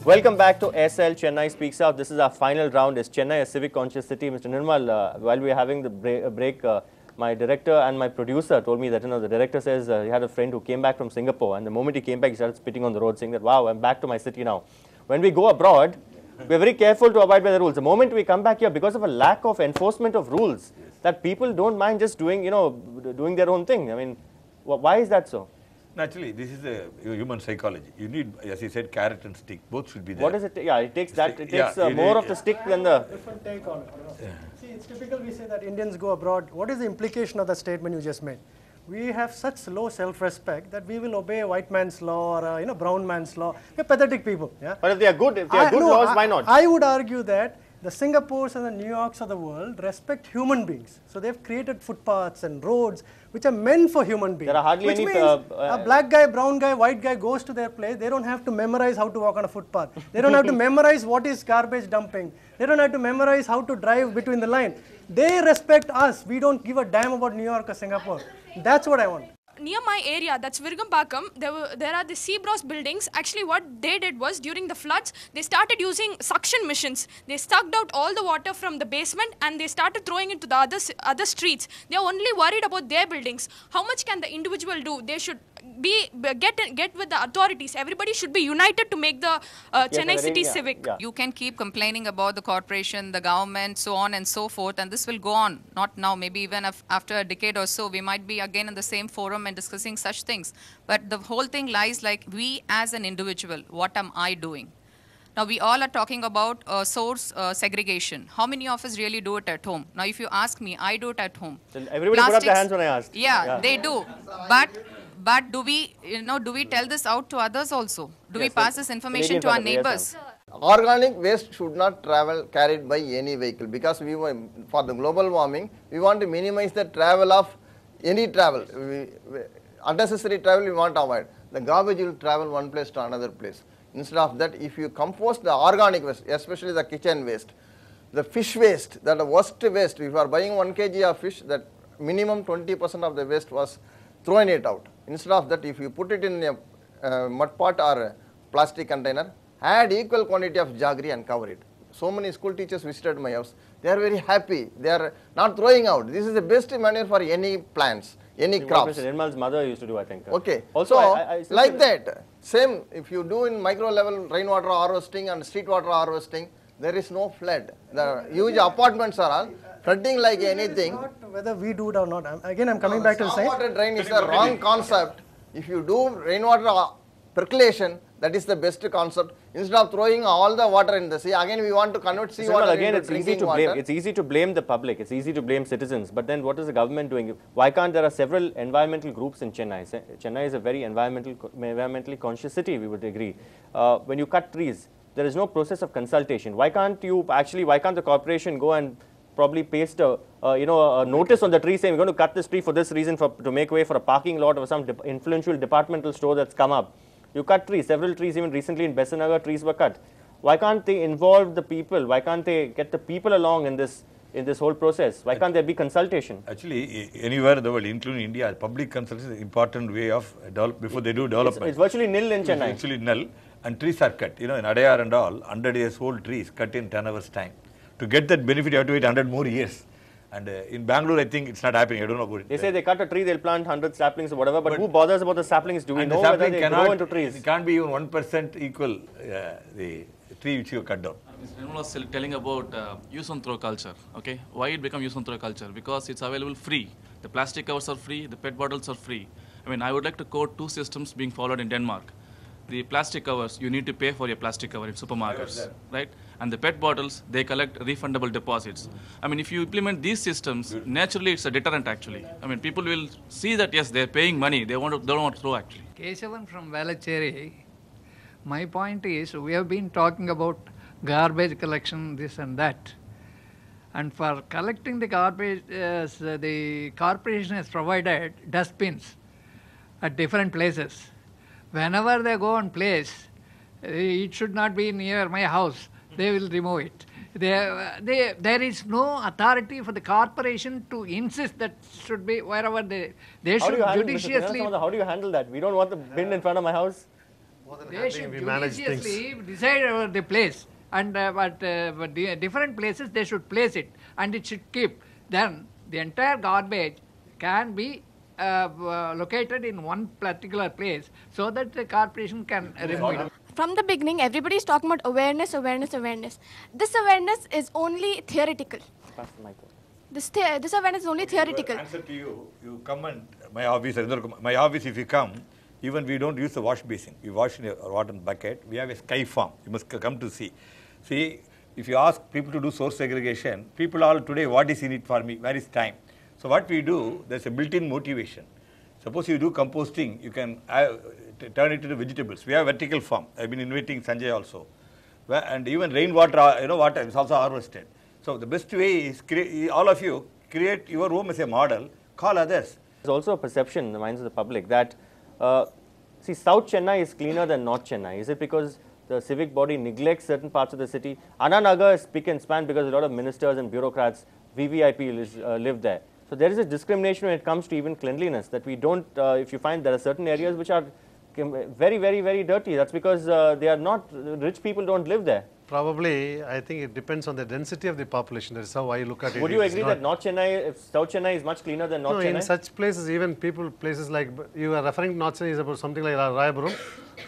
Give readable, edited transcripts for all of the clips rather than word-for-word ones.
Welcome back to SL Chennai Speaks Out. This is our final round. Is Chennai a civic conscious city? Mr. Nirmal, while we were having the break, my director and my producer told me that the director says he had a friend who came back from Singapore, and the moment he came back, he started spitting on the road, saying that, wow, I'm back to my city now. When we go abroad, we're very careful to abide by the rules. The moment we come back here, because of a lack of enforcement of rules, that people don't mind just doing, doing their own thing. I mean, why is that so? Naturally, this is a human psychology. You need, as you said, carrot and stick. Both should be there. What is it? Yeah, it takes that. It takes more of the stick than the. Different take on it. See, it's typical. We say that Indians go abroad. What is the implication of the statement you just made? We have such low self-respect that we will obey a white man's law or brown man's law. We're pathetic people. Yeah. But if they are good, laws, why not? I would argue that the Singapores and the New Yorks of the world respect human beings. So they've created footpaths and roads which are meant for human beings. There are hardly which any. Means a black guy, brown guy, white guy goes to their place. They don't have to memorize how to walk on a footpath. They don't have to memorize what is garbage dumping. They don't have to memorize how to drive between the line. They respect us. We don't give a damn about New York or Singapore. That's what I want. Near my area, that's Virgampakkam, there are the Seabros buildings. Actually, what they did was, during the floods, they started using suction machines. They sucked out all the water from the basement and they started throwing it to the other streets. They are only worried about their buildings. How much can the individual do? They should get with the authorities. Everybody should be united to make the Chennai City Civic. Yeah. You can keep complaining about the corporation, the government, so on and so forth, and this will go on. Not now, maybe even after a decade or so, we might be again in the same forum and discussing such things. But the whole thing lies like we as an individual, what am I doing? Now, we all are talking about source segregation. How many of us really do it at home? Now, if you ask me, I do it at home. So everybody put up their hands when I asked. Yeah, they do. But do we tell this out to others also? Do we pass this information to our neighbors? Organic waste should not carried by any vehicle, because for the global warming, we want to minimize the travel of any travel. Unnecessary travel we want to avoid. The garbage will travel one place to another place. Instead of that, if you compost the organic waste, especially the kitchen waste, the fish waste, that the worst waste, if you are buying 1 kg of fish, that minimum 20% of the waste was thrown it out. Instead of that, if you put it in a mud pot or a plastic container, add equal quantity of jaggery and cover it. So many school teachers visited my house. They are very happy. They are not throwing out. This is the best manure for any plants, any crops. Mr. Nirmal's mother used to do, I think. Okay. Also, so, like that, same, if you do in micro level rainwater harvesting and street water harvesting, there is no flood. The huge apartments are all flooding like anything. Not whether we do it or not. I'm coming back to the same. Water drain is the wrong concept. If you do rainwater percolation, that is the best concept. Instead of throwing all the water in the sea, again we want to convert sea water into drinking water. It's easy to blame the public. It's easy to blame citizens. But then what is the government doing? Why can't there are several environmental groups in Chennai? Chennai is a very environmentally conscious city, we would agree. When you cut trees, there is no process of consultation. Why can't the corporation go and probably paste a notice on the tree saying we're going to cut this tree for this reason, to make way for a parking lot or some influential departmental store that's come up? You cut trees, several trees, even recently in Besanagar, trees were cut. Why can't they involve the people? Why can't they get the people along in this whole process? Why can't there be consultation? Actually, anywhere in the world, including India, public consultation is an important way of before they do development. It's virtually nil in Chennai. It's virtually nil, and trees are cut. In Adayar and all, 100 years old trees cut in 10 hours time. To get that benefit, you have to wait 100 more years. And in Bangalore, I think it's not happening. I don't know about it. They say they cut a tree, they'll plant 100 saplings or whatever, but who bothers about the saplings? Do we know whether they grow into trees? It can't be even 1% equal the tree which you cut down. Mr. Nirmal was telling about use and throw culture. Okay, why it become use and throw culture? Because it's available free. The plastic covers are free, the PET bottles are free. I mean, I would like to quote 2 systems being followed in Denmark. The plastic covers, you need to pay for your plastic cover in supermarkets, right? And the PET bottles, they collect refundable deposits. I mean, if you implement these systems, naturally it's a deterrent actually. I mean, people will see that yes, they're paying money, they don't want to throw actually. Kesavan from Valacheri, my point is, we have been talking about garbage collection, this and that. And for collecting the garbage, the corporation has provided dustbins at different places. Whenever they go and place, it should not be near my house. They will remove it. There is no authority for the corporation to insist that should be wherever they should judiciously. How do you handle that? We don't want the bin in front of my house. They should judiciously decide over the place, and but the different places they should place it, and it should keep. Then the entire garbage can be located in one particular place, so that the corporation can remove it. From the beginning, everybody is talking about awareness, awareness, awareness. This awareness is only theoretical. This awareness is only theoretical. Answer to you, you come and my office, if you come, even we don't use the wash basin. We wash in a water bucket. We have a sky farm. You must come to see. See, if you ask people to do source segregation, people all today, what is in it for me? Where is time? So what we do, there's a built-in motivation. Suppose you do composting, you can turn it into vegetables. We have vertical farm. I've been inviting Sanjay also. And even rainwater, water is also harvested. So the best way is all of you create your home as a model, call others. There's also a perception in the minds of the public that, see, South Chennai is cleaner than North Chennai. Is it because the civic body neglects certain parts of the city? Anna Nagar is spick and span because a lot of ministers and bureaucrats, VVIP live there. So there is a discrimination when it comes to even cleanliness, that we don't, if you find there are certain areas which are very, very, very dirty, that's because they are not, rich people don't live there. Probably, I think it depends on the density of the population. That is how I look at it. Would you agree that North Chennai, South Chennai is much cleaner than North Chennai? In such places, even places like, you are referring to North Chennai is about something like Rayapuram.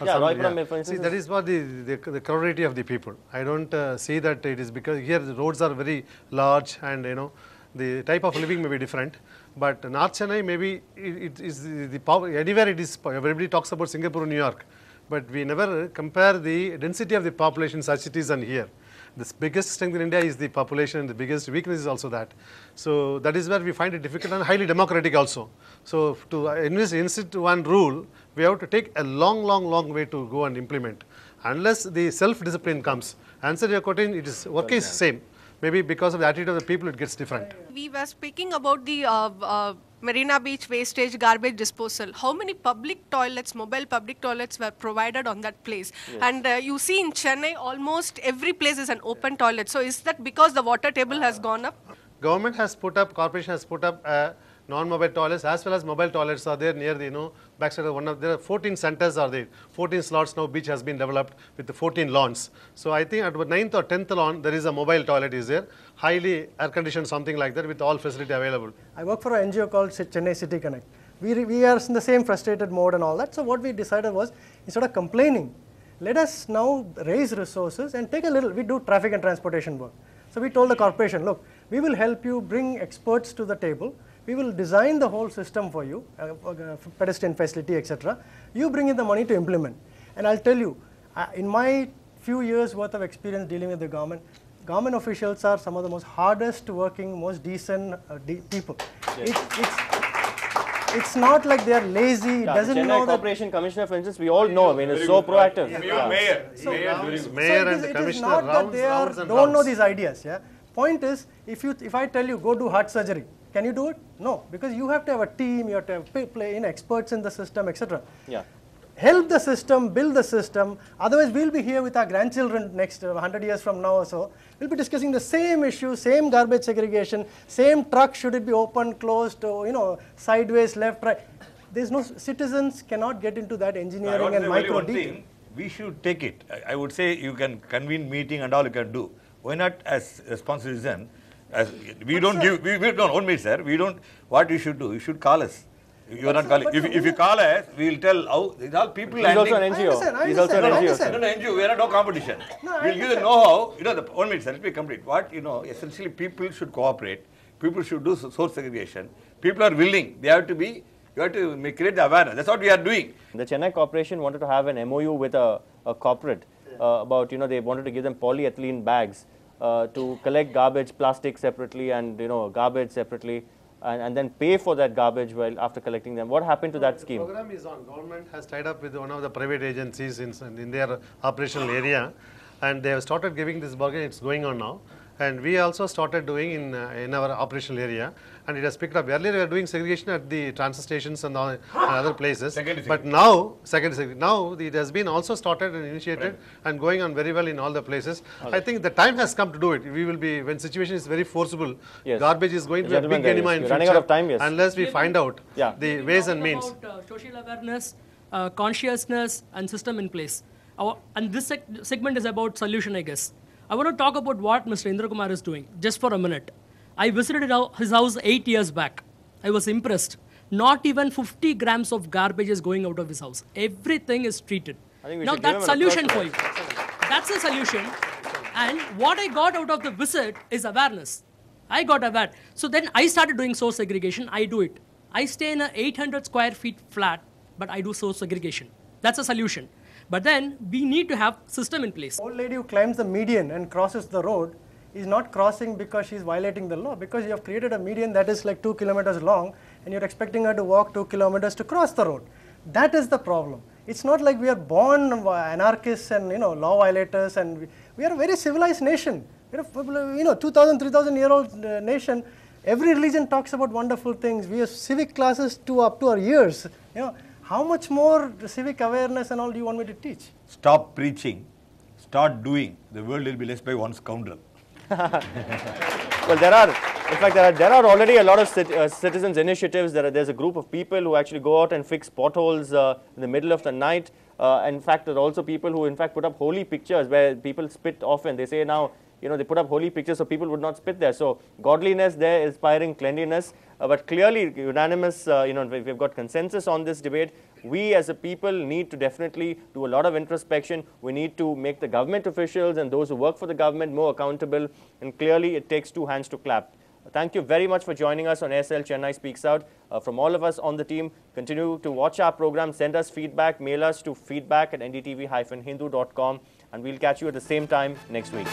Yeah, Rayapuram, for instance. See, that is what the crowdity of the people. I don't see that it is because here the roads are very large and, the type of living may be different. But North Chennai, maybe it is anywhere it is, everybody talks about Singapore, New York. But we never compare the density of the population in such cities and here. The biggest strength in India is the population, and the biggest weakness is also that. So that is where we find it difficult and highly democratic also. So to insist one rule, we have to take a long way to go and implement. Unless the self-discipline comes, answer your question, it is work is same. Maybe because of the attitude of the people, it gets different. We were speaking about the Marina Beach wastage garbage disposal. How many public toilets, mobile public toilets were provided on that place? Yes. And you see in Chennai, almost every place is an open toilet. So is that because the water table has gone up? Government has put up, corporation has put up non-mobile toilets as well as mobile toilets are there near the backside of one of there are 14 centers are there. 14 slots now beach has been developed with the 14 lawns. So I think at the 9th or 10th lawn there is a mobile toilet is there, highly air conditioned, something like that with all facility available. I work for an NGO called Chennai City Connect. We are in the same frustrated mode and all that. So what we decided was, instead of complaining, let us now raise resources and take a little, we do traffic and transportation work. So we told the corporation, look, we will help you bring experts to the table. We will design the whole system for you, pedestrian facility, etc. You bring in the money to implement. And I'll tell you, in my few years worth of experience dealing with the government officials are some of the most hardest working, most decent people. Yes. It's not like they are lazy. Yeah, doesn't the Chennai know Corporation Commissioner, for instance, we all know. I mean, it's so proactive. Yeah. Mayor. Mayor and the commissioner not that they don't know these ideas. Yeah. Point is, if I tell you go do heart surgery, can you do it? No, because you have to have a team, you have to have experts in the system, etc. Yeah. Help the system, build the system. Otherwise, we'll be here with our grandchildren next 100 years from now or so. We'll be discussing the same issue, same garbage segregation, same truck, should it be open, closed, sideways, left, right. There's no, citizens cannot get into that engineering and micro detail. We should take it. I would say you can convene meeting and all you can do. Why not as responsible citizen? We don't give, we don't, 1 minute sir, we don't, what you should do, you should call us. You are not calling. If you call us, we will tell how, these all people. He's also an NGO. He's also an NGO. No, NGO, we are no competition. We'll give the know-how, the 1 minute sir, let me complete. What, essentially people should cooperate, people should do source segregation, people are willing, they have to be, you have to create the awareness, that's what we are doing. The Chennai Corporation wanted to have an MOU with a corporate about, they wanted to give them polyethylene bags to collect garbage, plastic separately and, garbage separately. And then pay for that garbage while after collecting them. What happened to that scheme? The program is on. Government has tied up with one of the private agencies in their operational area, and they have started giving this bargain. It's going on now, and we also started doing in our operational area, and it has picked up. Earlier we were doing segregation at the transfer stations and other places, but now it has been also started and initiated and going on very well in all the places. Okay. I think the time has come to do it. We will be, when situation is very forcible, garbage is going to be a big enema in future, running out of time, unless we find out the ways and means. Social awareness, consciousness and system in place. And this segment is about solution, I guess. I want to talk about what Mr. Indra Kumar is doing, just for a minute. I visited his house 8 years back. I was impressed. Not even 50 grams of garbage is going out of his house. Everything is treated. Now that's solution for you. That's a solution. And what I got out of the visit is awareness. I got aware. So then I started doing source segregation. I do it. I stay in a 800 square feet flat, but I do source segregation. That's a solution. But then we need to have system in place. Old lady who climbs the median and crosses the road is not crossing because she's violating the law, because you have created a median that is like 2 kilometers long and you're expecting her to walk 2 kilometers to cross the road. That is the problem. It's not like we are born anarchists and law violators, and we are a very civilized nation. We're 2,000, 3,000 year old nation. Every religion talks about wonderful things. We have civic classes up to our ears. How much more civic awareness and all do you want me to teach? Stop preaching, start doing. The world will be less by one scoundrel. Well, there are already a lot of citizens' initiatives. There's a group of people who actually go out and fix potholes in the middle of the night. In fact, there are also people who, in fact, put up holy pictures where people spit often. They say now, they put up holy pictures so people would not spit there. So godliness there, inspiring cleanliness. But clearly, unanimous, we've got consensus on this debate. We as a people need to definitely do a lot of introspection. We need to make the government officials and those who work for the government more accountable. And clearly, it takes two hands to clap. Thank you very much for joining us on SL Chennai Speaks Out. From all of us on the team, continue to watch our program, send us feedback, mail us to feedback@ndtv-hindu.com, and we'll catch you at the same time next week.